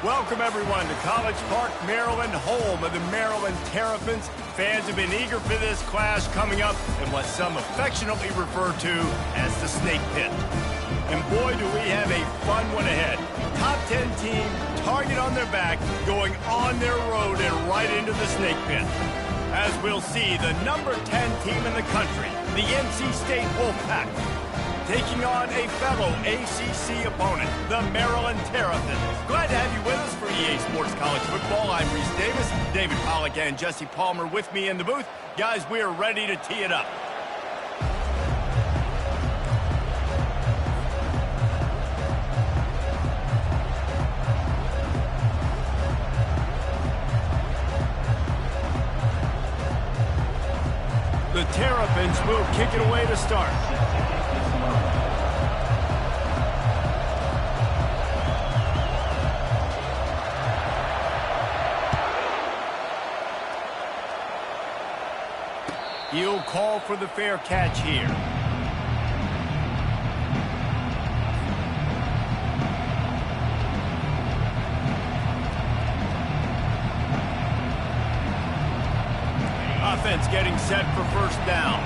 Welcome, everyone, to College Park, Maryland, home of the Maryland Terrapins. Fans have been eager for this clash coming up in what some affectionately refer to as the Snake Pit. And boy, do we have a fun one ahead. Top 10 team, target on their back, going on their road and right into the Snake Pit. As we'll see, the number 10 team in the country, the NC State Wolfpack, taking on a fellow ACC opponent, the Maryland Terrapins. Glad to have you with us for EA Sports College Football. I'm Reese Davis, David Pollack and Jesse Palmer with me in the booth. Guys, we are ready to tee it up. The Terrapins will kick it away to start. He'll call for the fair catch here. Offense getting set for first down.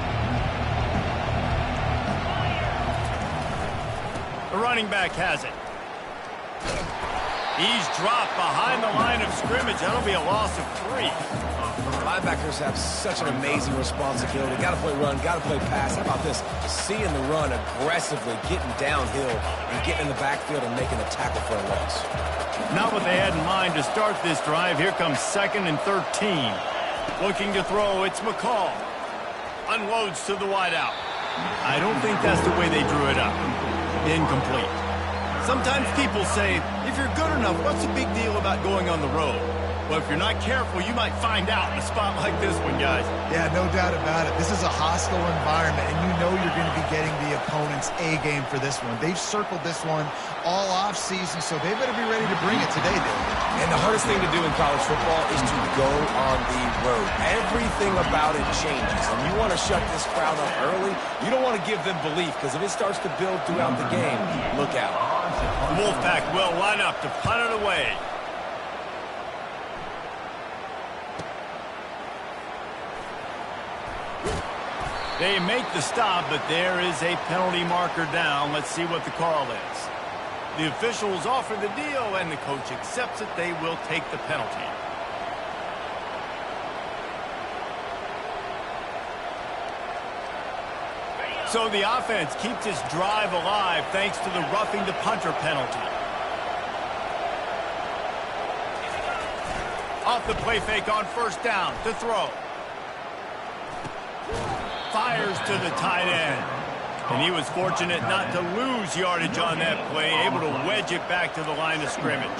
The running back has it. He's dropped behind the line of scrimmage. That'll be a loss of 3. Linebackers have such an amazing responsibility. Got to play run, got to play pass. How about this? Seeing the run aggressively, getting downhill, and getting in the backfield and making a tackle for a loss. Not what they had in mind to start this drive. Here comes 2nd and 13. Looking to throw, it's McCall. Unloads to the wideout. I don't think that's the way they drew it up. Incomplete. Sometimes people say, if you're good enough, what's the big deal about going on the road? Well, if you're not careful, you might find out in a spot like this one, guys. Yeah, no doubt about it. This is a hostile environment, and you know you're going to be getting the opponent's A-game for this one. They've circled this one all off-season, so they better be ready to bring it today, David. And the hardest thing to do in college football is to go on the road. Everything about it changes, and you want to shut this crowd up early. You don't want to give them belief, because if it starts to build throughout the game, look out. The Wolfpack will line up to punt it away. They make the stop, but there is a penalty marker down. Let's see what the call is. The officials offer the deal, and the coach accepts it. They will take the penalty. So the offense keeps its drive alive thanks to the roughing the punter penalty. Off the play fake on first down to throw. Fires to the tight end. And he was fortunate not to lose yardage on that play, able to wedge it back to the line of scrimmage.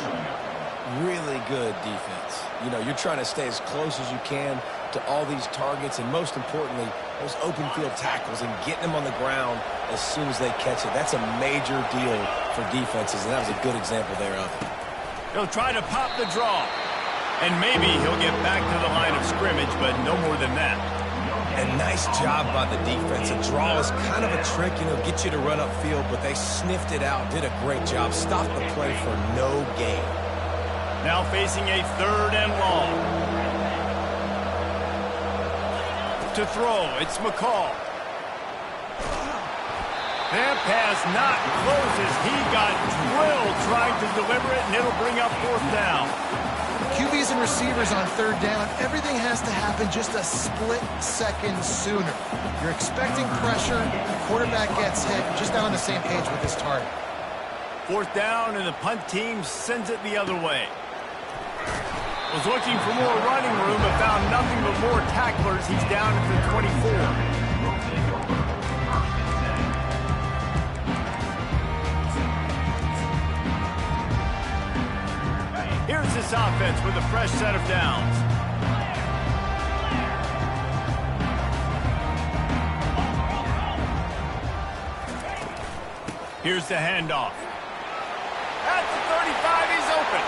Really good defense. You know, you're trying to stay as close as you can to all these targets, and most importantly, those open field tackles and getting them on the ground as soon as they catch it. That's a major deal for defenses, and that was a good example there of it. He'll try to pop the draw. And maybe he'll get back to the line of scrimmage, but no more than that. And nice job by the defense. A draw is kind of a trick, you know, get you to run upfield, but they sniffed it out, did a great job, stopped the play for no gain. Now facing a 3rd and long. To throw, it's McCall. That pass not close as he got drilled trying to deliver it, and it'll bring up 4th down. QBs and receivers on 3rd down, everything has to happen just a split second sooner. You're expecting pressure, the quarterback gets hit, just not on the same page with his target. 4th down, and the punt team sends it the other way. Was looking for more running room, but found nothing but more tacklers. He's down at the 24. Here's this offense with a fresh set of downs. Here's the handoff. At the 35, he's open.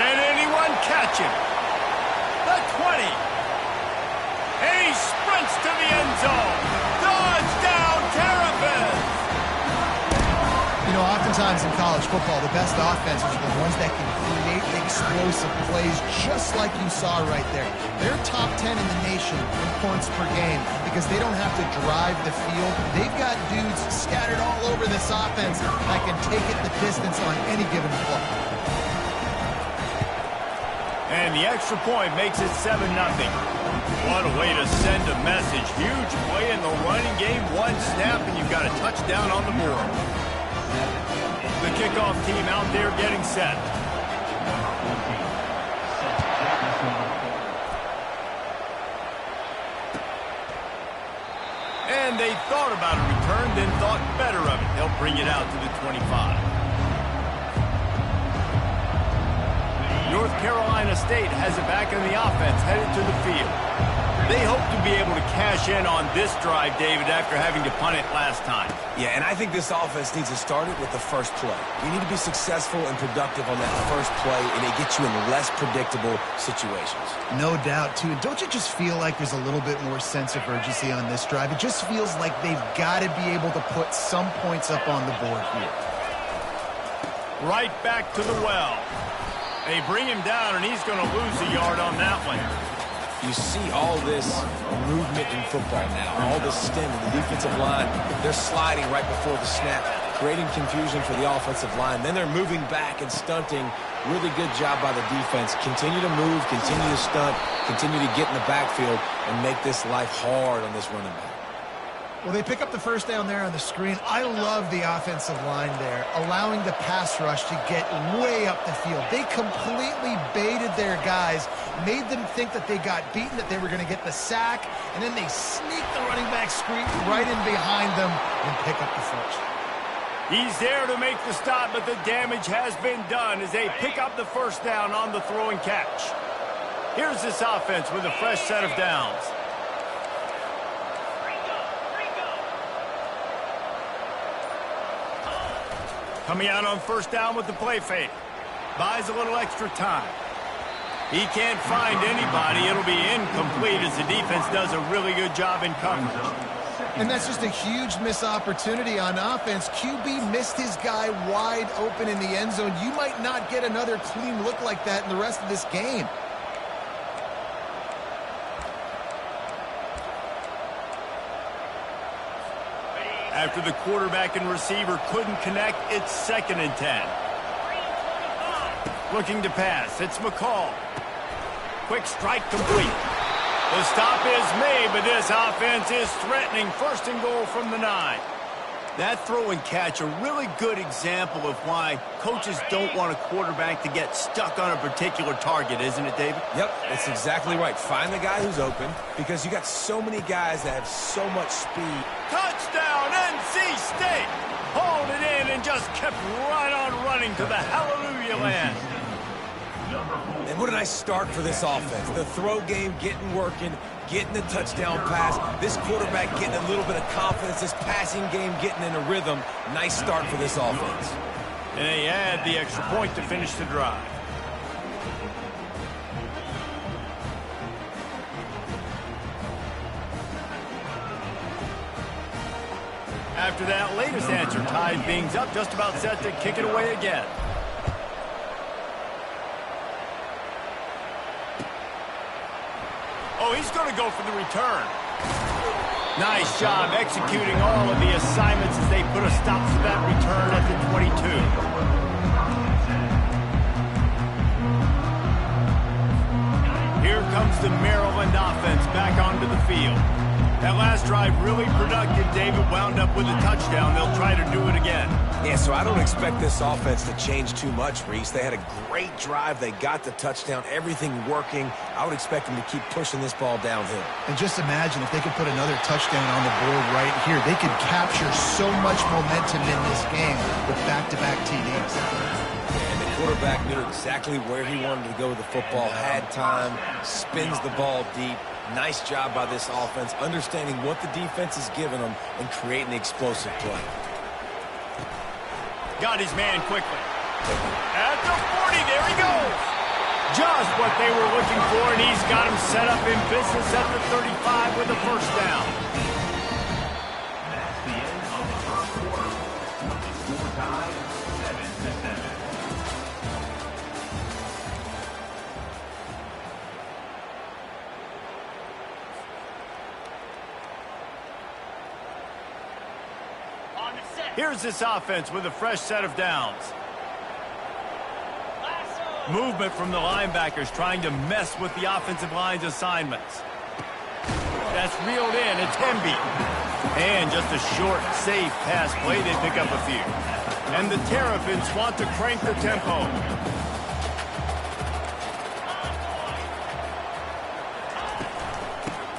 Can anyone catch him? The 20. And he sprints to the end zone. Touchdown, Terrapins! You know, oftentimes in college football, the best offenses are the ones that can create, they explosive plays just like you saw right there. They're top 10 in the nation in points per game because they don't have to drive the field. They've got dudes scattered all over this offense that can take it the distance on any given play. And the extra point makes it 7-0. What a way to send a message. Huge play in the running game. One snap, and you've got a touchdown on the board. The kickoff team out there getting set. And they thought about a return, then thought better of it. They'll bring it out to the 25. North Carolina State has it back in the offense, headed to the field. They hope to be able to cash in on this drive, David, after having to punt it last time. Yeah, and I think this offense needs to start it with the first play. You need to be successful and productive on that first play, and it gets you in less predictable situations. No doubt, too. Don't you just feel like there's a little bit more sense of urgency on this drive? It just feels like they've got to be able to put some points up on the board here. Right back to the well. They bring him down, and he's going to lose a yard on that one. You see all this movement in football now, all this stint in the defensive line. They're sliding right before the snap, creating confusion for the offensive line. Then they're moving back and stunting. Really good job by the defense. Continue to move, continue to stunt, continue to get in the backfield, and make this life hard on this running back. Well, they pick up the first down there on the screen. I love the offensive line there, allowing the pass rush to get way up the field. They completely baited their guys, made them think that they got beaten, that they were going to get the sack, and then they sneak the running back screen right in behind them and pick up the first. He's there to make the stop, but the damage has been done as they pick up the first down on the throw and catch. Here's this offense with a fresh set of downs. Coming out on first down with the play fake. Buys a little extra time. He can't find anybody. It'll be incomplete as the defense does a really good job in coverage. And that's just a huge missed opportunity on offense. QB missed his guy wide open in the end zone. You might not get another clean look like that in the rest of this game. After the quarterback and receiver couldn't connect, it's 2nd and 10. Looking to pass. It's McCall. Quick strike complete. The stop is made, but this offense is threatening. 1st and goal from the 9. That throw and catch, a really good example of why coaches don't want a quarterback to get stuck on a particular target, isn't it, David? Yep, that's exactly right. Find the guy who's open because you got so many guys that have so much speed. Touchdown, NC State! Hauled it in and just kept right on running to the hallelujah land. And what a nice start for this offense. The throw game getting working, getting the touchdown pass. This quarterback getting a little bit of confidence. This passing game getting in a rhythm. Nice start for this offense. And they add the extra point to finish the drive. After that latest answer tied things up, just about set to kick it away again. Oh, he's going to go for the return. Nice job executing all of the assignments as they put a stop to that return at the 22. Here comes the Maryland offense back onto the field. That last drive really productive. David wound up with a touchdown. They'll try to do it again. Yeah, so I don't expect this offense to change too much, Reese. They had a great drive. They got the touchdown. Everything working. I would expect them to keep pushing this ball downhill. And just imagine if they could put another touchdown on the board right here. They could capture so much momentum in this game with back-to-back TDs. And the quarterback knew exactly where he wanted to go with the football, had time, spins the ball deep. Nice job by this offense, understanding what the defense is giving them and creating the explosive play. Got his man quickly. At the 40, there he goes. Just what they were looking for, and he's got him set up in business at the 35 with a first down. That's the end of the first quarter. Score tie 7-7. Here's this offense with a fresh set of downs. Movement from the linebackers trying to mess with the offensive line's assignments. That's reeled in. It's Hemby. And just a short, safe pass play. They pick up a few. And the Terrapins want to crank the tempo.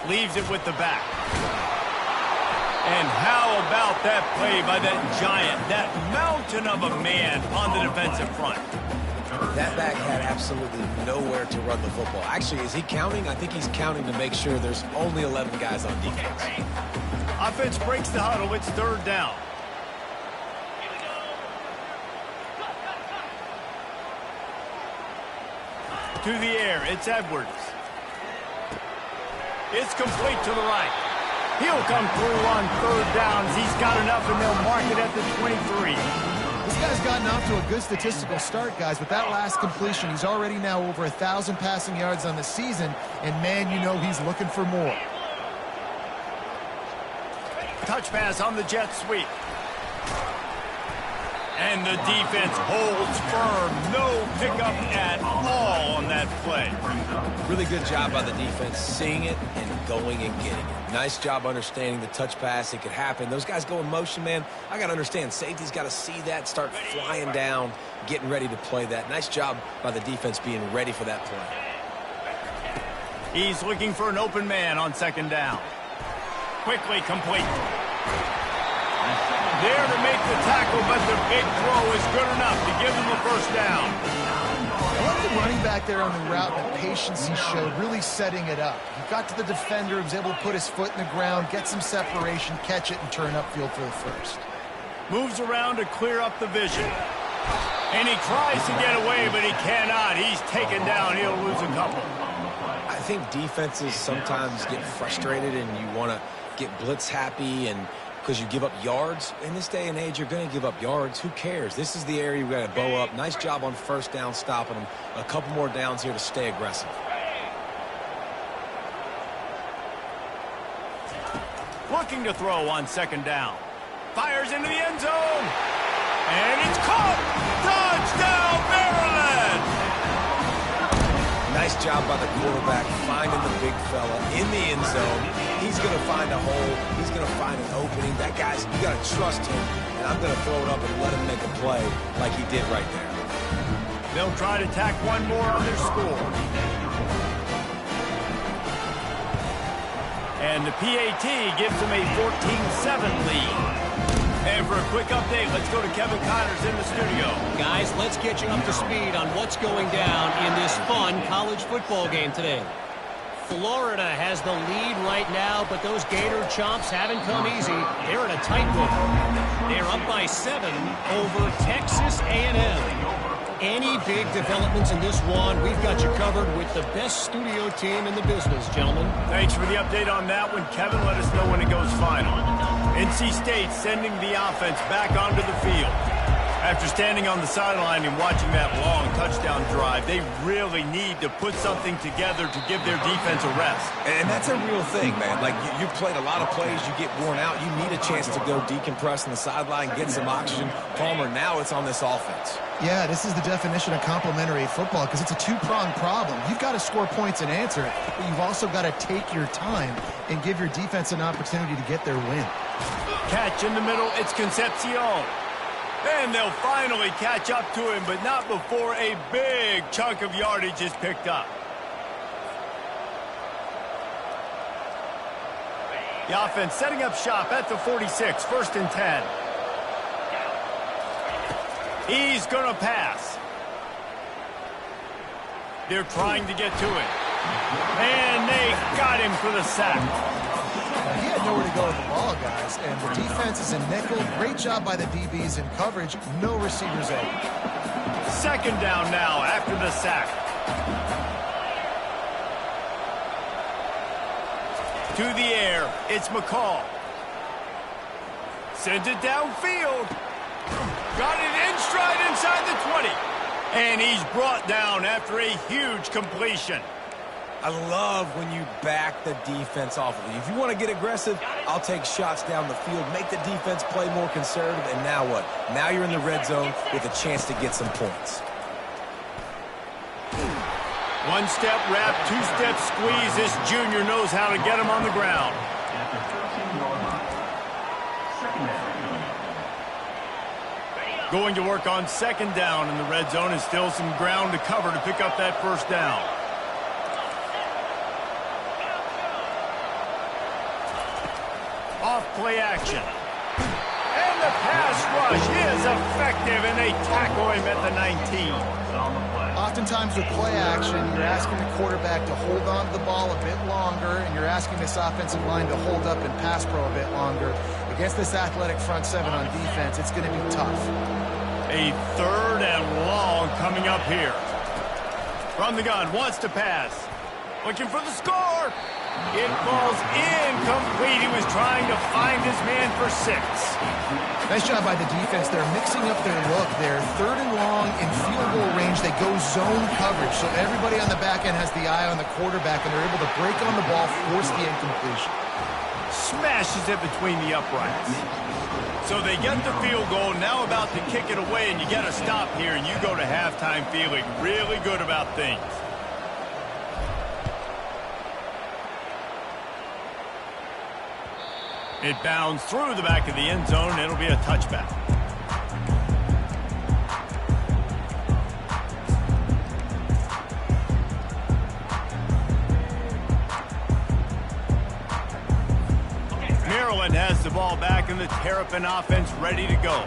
Leaves it with the back. And how about that play by that giant, that mountain of a man on the defensive front? That back had absolutely nowhere to run the football. Actually, is he counting? I think he's counting to make sure there's only 11 guys on defense. Offense breaks the huddle. It's third down. To the air, it's Edwards. It's complete to the right. He'll come through on third downs. He's got enough, and they'll mark it at the 23. This guy's gotten off to a good statistical start, guys. With that last completion, he's already now over 1,000 passing yards on the season, and, man, you know he's looking for more. Touch pass on the jet sweep. And the defense holds firm. No pickup at all on that play. Really good job by the defense seeing it and going and getting it. Nice job understanding the touch pass. It could happen. Those guys go in motion, man. I got to understand. Safety's got to see that, start flying down, getting ready to play that. Nice job by the defense being ready for that play. He's looking for an open man on second down. Quickly complete. There to make the tackle, but the big throw is good enough to give them a first down. I like the running back there on the route and the patience he showed, really setting it up. He got to the defender, was able to put his foot in the ground, get some separation, catch it, and turn upfield for the first. Moves around to clear up the vision. And he tries to get away, but he cannot. He's taken down. He'll lose a couple. I think defenses sometimes get frustrated and you want to get blitz happy and because you give up yards. In this day and age, you're going to give up yards. Who cares? This is the area you've got to bow up. Nice job on first down stopping them. A couple more downs here to stay aggressive. Looking to throw on second down. Fires into the end zone. And it's caught. Touchdown, Maryland! Nice job by the quarterback finding the big fella in the end zone. He's going to find a hole. He's going to find an opening. That guy's, you got to trust him. And I'm going to throw it up and let him make a play like he did right there. They'll try to tack one more on their score. And the PAT gives them a 14-7 lead. And for a quick update, let's go to Kevin Connors in the studio. Guys, let's get you up to speed on what's going down in this fun college football game today. Florida has the lead right now, but those Gator Chomps haven't come easy. They're in a tight one. They're up by 7 over Texas A&M. Any big developments in this one, we've got you covered with the best studio team in the business, gentlemen. Thanks for the update on that one, Kevin. Let us know when it goes final. NC State sending the offense back onto the field. After standing on the sideline and watching that long touchdown drive, they really need to put something together to give their defense a rest. And that's a real thing, man. Like, you played a lot of plays, you get worn out, you need a chance to go decompress on the sideline, get some oxygen. Palmer, now it's on this offense. Yeah, this is the definition of complementary football because it's a two-pronged problem. You've got to score points and answer it, but you've also got to take your time and give your defense an opportunity to get their win. Catch in the middle, it's Concepcion. And they'll finally catch up to him, but not before a big chunk of yardage is picked up. The offense setting up shop at the 46, 1st and 10. He's going to pass. They're trying to get to it. And they got him for the sack. He had nowhere to go with the ball, guys, and the defense is in nickel. Great job by the DBs in coverage. No receivers open. Second down now after the sack. To the air, it's McCall. Sends it downfield. Got it in stride inside the 20. And he's brought down after a huge completion. I love when you back the defense off of you. If you want to get aggressive, I'll take shots down the field, make the defense play more conservative, and now what? Now you're in the red zone with a chance to get some points. One-step wrap, two-step squeeze. This junior knows how to get him on the ground. Going to work on second down in the red zone, and still some ground to cover to pick up that first down. Off play action. And the pass rush is effective, and they tackle him at the 19. Oftentimes with play action, you're asking the quarterback to hold on to the ball a bit longer, and you're asking this offensive line to hold up and pass pro a bit longer. Against this athletic front seven on defense, it's going to be tough. A third and long coming up here. From the gun, wants to pass. Looking for the score. It falls incomplete. He was trying to find his man for 6. Nice job by the defense. They're mixing up their look there. Third and long in field goal range. They go zone coverage. So everybody on the back end has the eye on the quarterback, and they're able to break on the ball, force the incompletion. Smashes it between the uprights. So they get the field goal, now about to kick it away, and you get a stop here, and you go to halftime feeling really good about things. It bounds through the back of the end zone, and it'll be a touchback. Maryland has the ball back, and the Terrapin offense ready to go.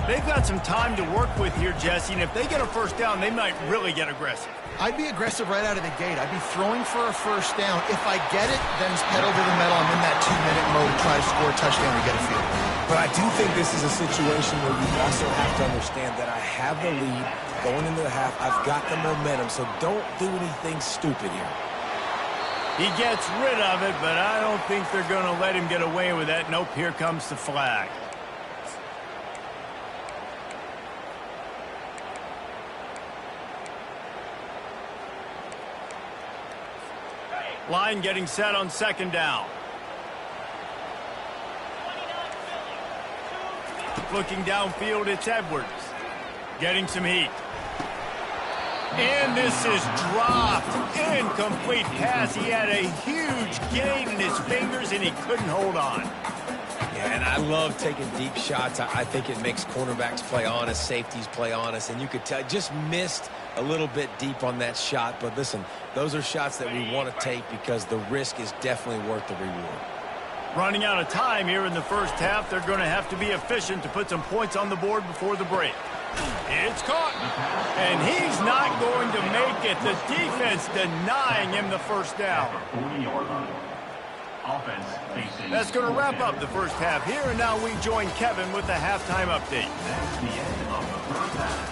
They've got some time to work with here, Jesse, and if they get a first down, they might really get aggressive. I'd be aggressive right out of the gate. I'd be throwing for a first down. If I get it, then it's pedal to the metal. I'm in that 2-minute mode to try to score a touchdown or get a field goal. But I do think this is a situation where you also have to understand that I have the lead going into the half. I've got the momentum, so don't do anything stupid here. He gets rid of it, but I don't think they're going to let him get away with that. Nope, here comes the flag. Line getting set on second down. Looking downfield, it's Edwards. Getting some heat. And this is dropped. Incomplete pass. He had a huge gain in his fingers, and he couldn't hold on. Yeah, and I love taking deep shots. I think it makes cornerbacks play honest, safeties play honest, and you could tell just missed a little bit deep on that shot. But listen, those are shots that we want to take because the risk is definitely worth the reward. Running out of time here in the first half. They're going to have to be efficient to put some points on the board before the break. It's caught. And he's not going to make it. The defense denying him the first down. That's going to wrap up the first half here, and now we join Kevin with the halftime update. That's the end of the first half.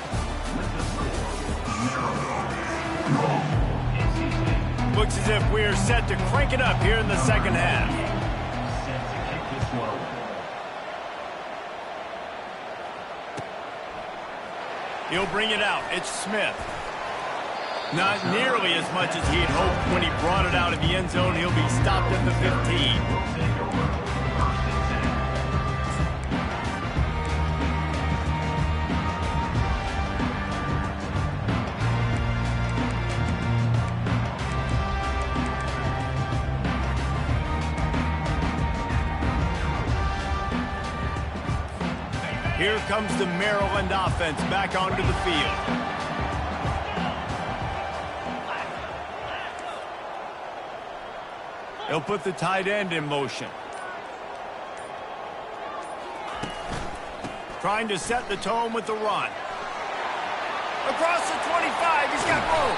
Looks as if we're set to crank it up here in the second half. Set to kick this one. He'll bring it out. It's Smith. Not nearly as much as he'd hoped when he brought it out of the end zone. He'll be stopped at the 15. Here comes the Maryland offense back onto the field. He'll put the tight end in motion. Trying to set the tone with the run. Across the 25, he's got room.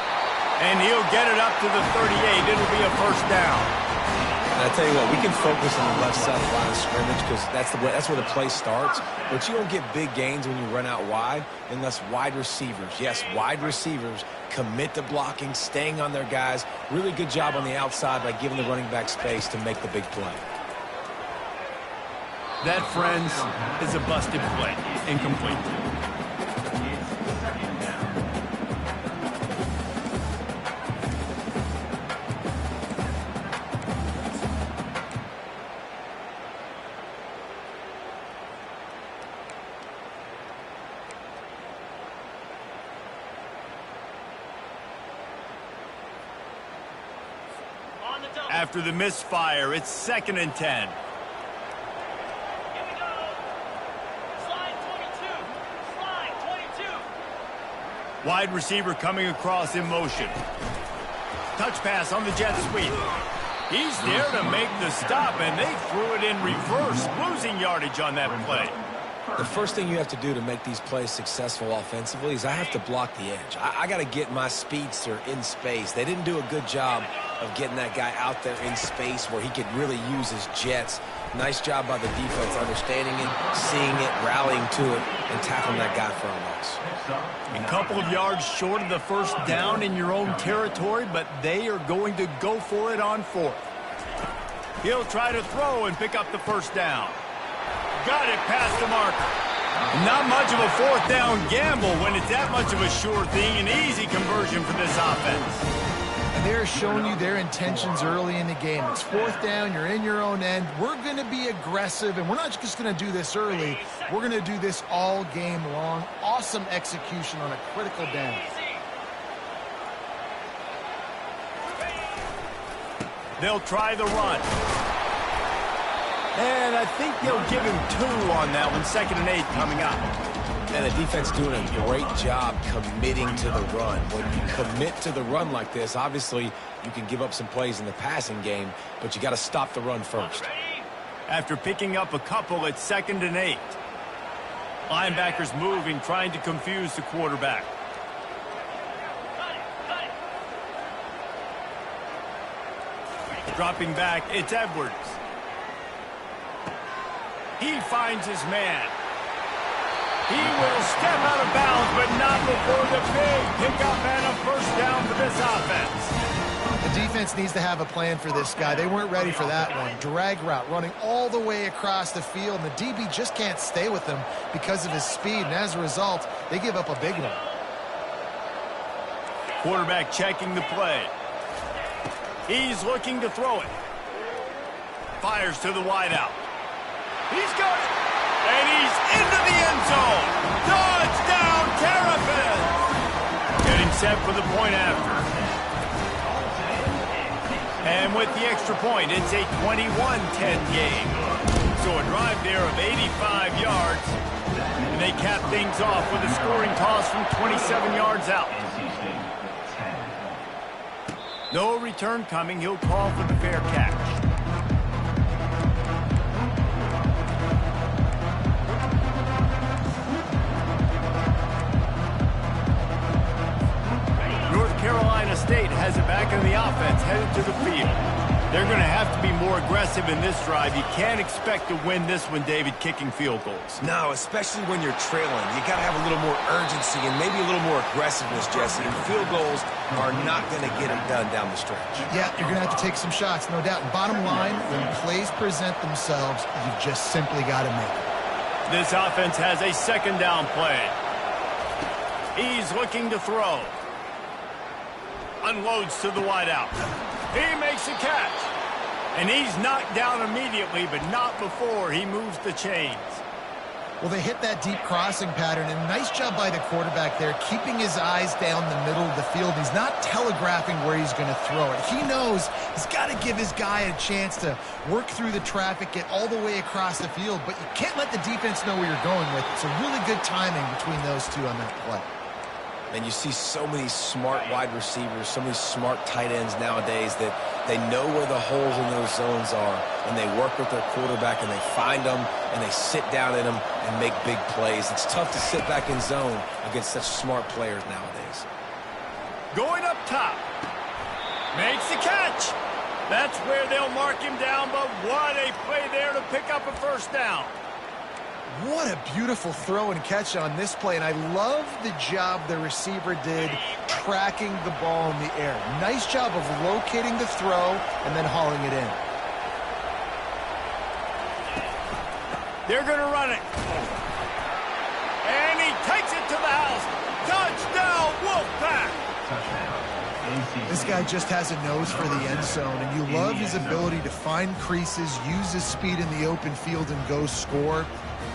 And he'll get it up to the 38. It'll be a first down. And I tell you what, we can focus on the left side of the line of scrimmage because that's where the play starts. But you don't get big gains when you run out wide unless wide receivers, yes, wide receivers, commit to blocking, staying on their guys. Really good job on the outside by giving the running back space to make the big play. That, friends, is a busted play. Incomplete. After the misfire, it's 2nd and 10. Wide receiver coming across in motion. Touch pass on the jet sweep. He's there to make the stop, and they threw it in reverse, losing yardage on that play. The first thing you have to do to make these plays successful offensively is I have to block the edge. I got to get my speedster in space. They didn't do a good job of getting that guy out there in space where he could really use his jets. Nice job by the defense, understanding it, seeing it, rallying to it, and tackling that guy for a loss. A couple of yards short of the first down in your own territory, but they are going to go for it on 4th. He'll try to throw and pick up the first down. Got it past the marker. Not much of a 4th down gamble when it's that much of a sure thing, an easy conversion for this offense. And they're showing you their intentions early in the game. It's 4th down, you're in your own end. We're going to be aggressive, and we're not just going to do this early. We're going to do this all game long. Awesome execution on a critical down. They'll try the run. And I think they'll give him 2 on that one. 2nd and 8 coming up. And the defense doing a great job committing to the run. When you commit to the run like this, obviously you can give up some plays in the passing game, but you got to stop the run first. After picking up a couple, it's 2nd and 8. Linebackers moving, trying to confuse the quarterback. Dropping back, it's Edwards. He finds his man. He will step out of bounds, but not before the big pickup and a first down for this offense. The defense needs to have a plan for this guy. They weren't ready for that one. Drag route, running all the way across the field, and the DB just can't stay with him because of his speed, and as a result, they give up a big one. Quarterback checking the play. He's looking to throw it. Fires to the wideout. He's got it. And he's into the end zone. Touchdown, Terrapins! Getting set for the point after. And with the extra point, it's a 21-10 game. So a drive there of 85 yards. And they cap things off with a scoring toss from 27 yards out. No return coming. He'll call for the fair catch. North Carolina State has it back in the offense, headed to the field. They're going to have to be more aggressive in this drive. You can't expect to win this one, David, kicking field goals. No, especially when you're trailing. You got to have a little more urgency and maybe a little more aggressiveness, Jesse. And field goals are not going to get it done down the stretch. Yeah, you're going to have to take some shots, no doubt. And bottom line, when plays present themselves, you just simply got to make it. This offense has a 2nd down play. He's looking to throw. Unloads to the wideout. He makes a catch. And he's knocked down immediately, but not before he moves the chains. Well, they hit that deep crossing pattern, and nice job by the quarterback there, keeping his eyes down the middle of the field. He's not telegraphing where he's going to throw it. He knows he's got to give his guy a chance to work through the traffic, get all the way across the field, but you can't let the defense know where you're going with it. So really good timing between those two on that play. And you see so many smart wide receivers, so many smart tight ends nowadays that they know where the holes in those zones are, and they work with their quarterback, and they find them, and they sit down in them and make big plays. It's tough to sit back in zone against such smart players nowadays. Going up top. Makes the catch. That's where they'll mark him down, but what a play there to pick up a first down. What a beautiful throw and catch on this play, and I love the job the receiver did tracking the ball in the air. Nice job of locating the throw and then hauling it in. They're going to run it. And he takes it to the house. Touchdown, Wolfpack! This guy just has a nose for the end zone, and you love his ability to find creases, use his speed in the open field, and go score.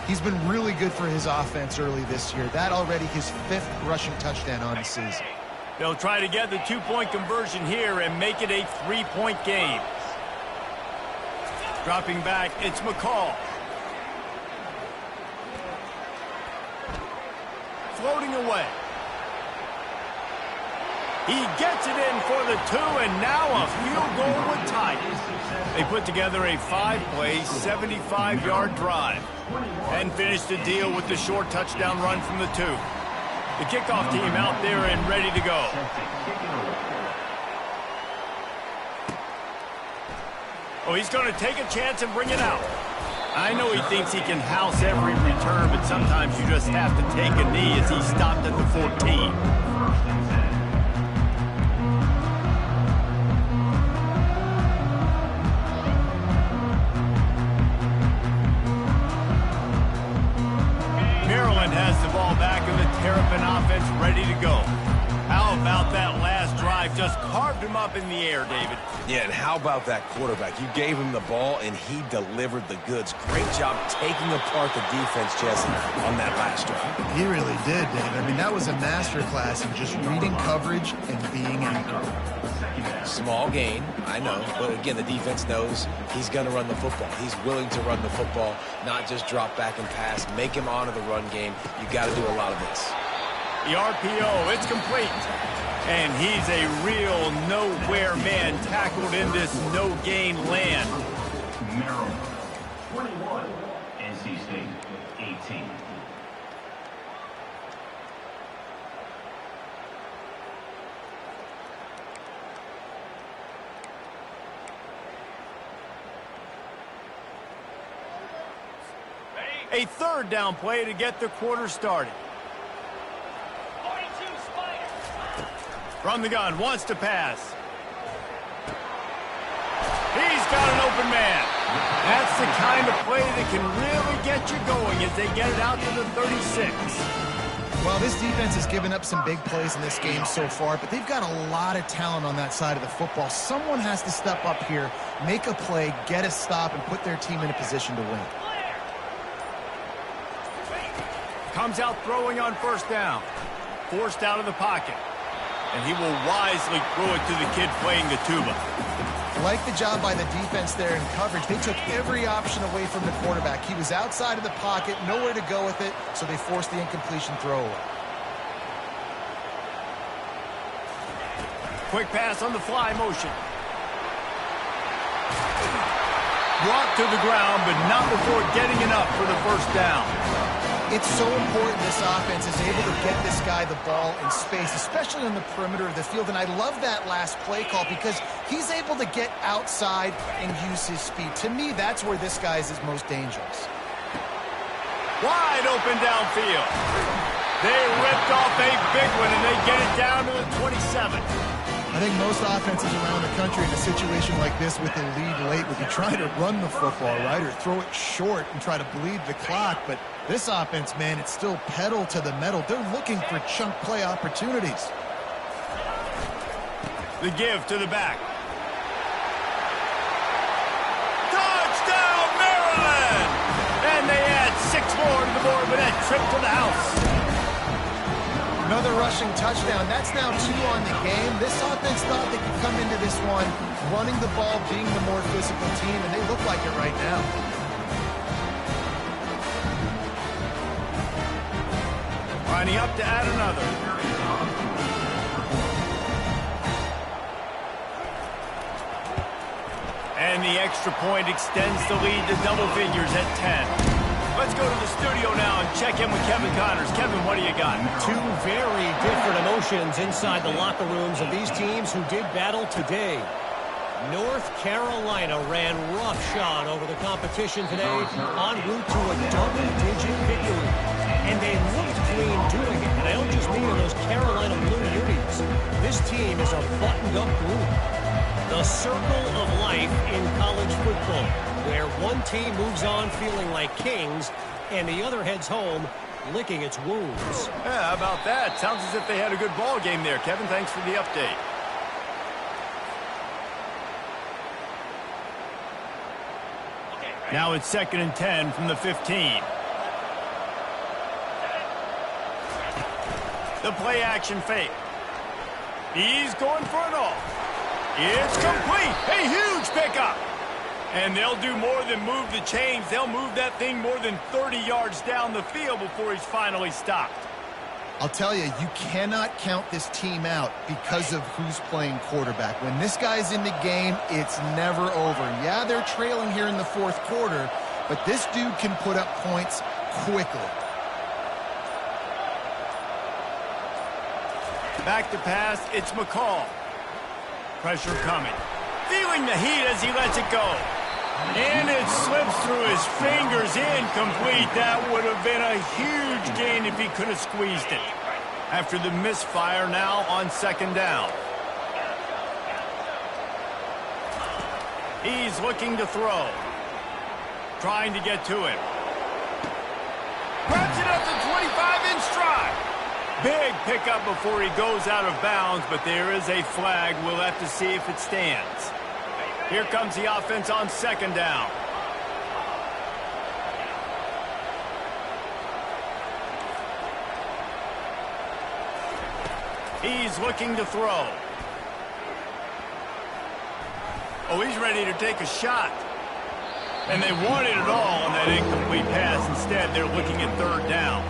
He's been really good for his offense early this year. That already his 5th rushing touchdown on the season. They'll try to get the two-point conversion here and make it a three-point game. Dropping back, it's McCall. Floating away. He gets it in for the two, and now a field goal would tie it. They put together a 5-play, 75-yard drive and finished the deal with the short touchdown run from the two. The kickoff team out there and ready to go. Oh, he's going to take a chance and bring it out. I know he thinks he can house every return, but sometimes you just have to take a knee as he stopped at the 14. Maryland has the ball back and the Terrapin offense ready to go. How about that last drive? Just carved him up in the air, David. Yeah, and how about that quarterback? You gave him the ball, and he delivered the goods. Great job taking apart the defense, Jesse, on that last drive. He really did, David. I mean, that was a masterclass in just reading coverage and being accurate. Small gain, I know. But again, the defense knows he's going to run the football. He's willing to run the football, not just drop back and pass. Make him honor the run game. You got to do a lot of this. The RPO, it's complete. And he's a real nowhere man tackled in this no-gain land. Maryland, 21. NC State, 18. A third down play to get the quarter started. From the gun, wants to pass. He's got an open man. That's the kind of play that can really get you going as they get it out to the 36. Well, this defense has given up some big plays in this game so far, but they've got a lot of talent on that side of the football. Someone has to step up here, make a play, get a stop, and put their team in a position to win. Comes out throwing on first down. Forced out of the pocket. And he will wisely throw it to the kid playing the tuba. Like the job by the defense there in coverage. They took every option away from the quarterback. He was outside of the pocket, nowhere to go with it, so they forced the incompletion throw away. Quick pass on the fly motion. Brought to the ground, but not before getting enough for the first down. It's so important this offense is able to get this guy the ball in space, especially on the perimeter of the field. And I love that last play call because he's able to get outside and use his speed. To me, that's where this guy is his most dangerous. Wide open downfield. They ripped off a big one, and they get it down to the 27. I think most offenses around the country in a situation like this with the lead late would be trying to run the football, right, or throw it short and try to bleed the clock. But this offense, man, it's still pedal to the metal. They're looking for chunk play opportunities. The give to the back. Touchdown, Maryland! And they add 6 more to the board with that trip to the house. Another rushing touchdown. That's now 2 on the game. This offense thought they could come into this one running the ball, being the more physical team, and they look like it right now. Lining up to add another. And the extra point extends the lead to double figures at 10. Let's go to the studio now and check in with Kevin Connors. Kevin, what do you got? Two very different emotions inside the locker rooms of these teams who did battle today. North Carolina ran roughshod over the competition today en route to a double-digit victory. And they looked clean doing it. And I don't just mean in those Carolina blue unis. This team is a buttoned-up group. The circle of life in college football, where one team moves on feeling like kings and the other heads home licking its wounds. Yeah, how about that? Sounds as if they had a good ball game there. Kevin, thanks for the update. Now it's 2nd and 10 from the 15. The play action fake. He's going for it all. It's complete. A huge pickup. And they'll do more than move the chains. They'll move that thing more than 30 yards down the field before he's finally stopped. I'll tell you, you cannot count this team out because of who's playing quarterback. When this guy's in the game, it's never over. Yeah, they're trailing here in the fourth quarter, but this dude can put up points quickly. Back to pass, it's McCall. Pressure coming. Feeling the heat as he lets it go. And it slips through his fingers, incomplete. That would have been a huge gain if he could have squeezed it. After the misfire, now on second down. He's looking to throw. Trying to get to it. Grabs it up to 25 in stride. Big pickup before he goes out of bounds, but there is a flag. We'll have to see if it stands. Here comes the offense on second down. He's looking to throw. Oh, he's ready to take a shot. And they wanted it all on that incomplete pass. Instead, they're looking at third down.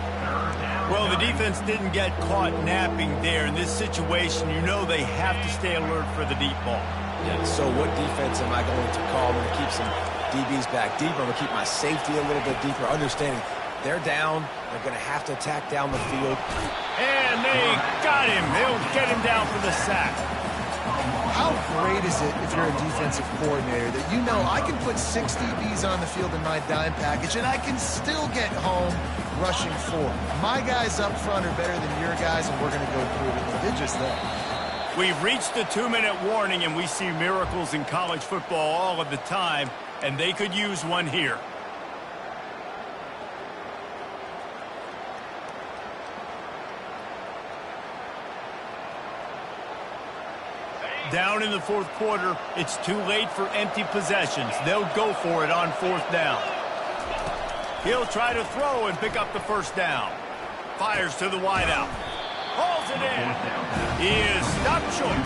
Well, the defense didn't get caught napping there. In this situation, you know they have to stay alert for the deep ball. Yeah, so what defense am I going to call? I'm going to keep some DBs back deeper. I'm going to keep my safety a little bit deeper, understanding they're down. They're going to have to attack down the field. And they got him. They'll get him down for the sack. How great is it if you're a defensive coordinator that you know I can put 6 DBs on the field in my dime package and I can still get home rushing 4. My guys up front are better than your guys, and we're going to go prove it. They did just that. We've reached the 2-minute warning, and we see miracles in college football all of the time, and they could use one here. Down in the fourth quarter, it's too late for empty possessions. They'll go for it on fourth down. He'll try to throw and pick up the first down. Fires to the wideout. Hauls it in. He is stopped short.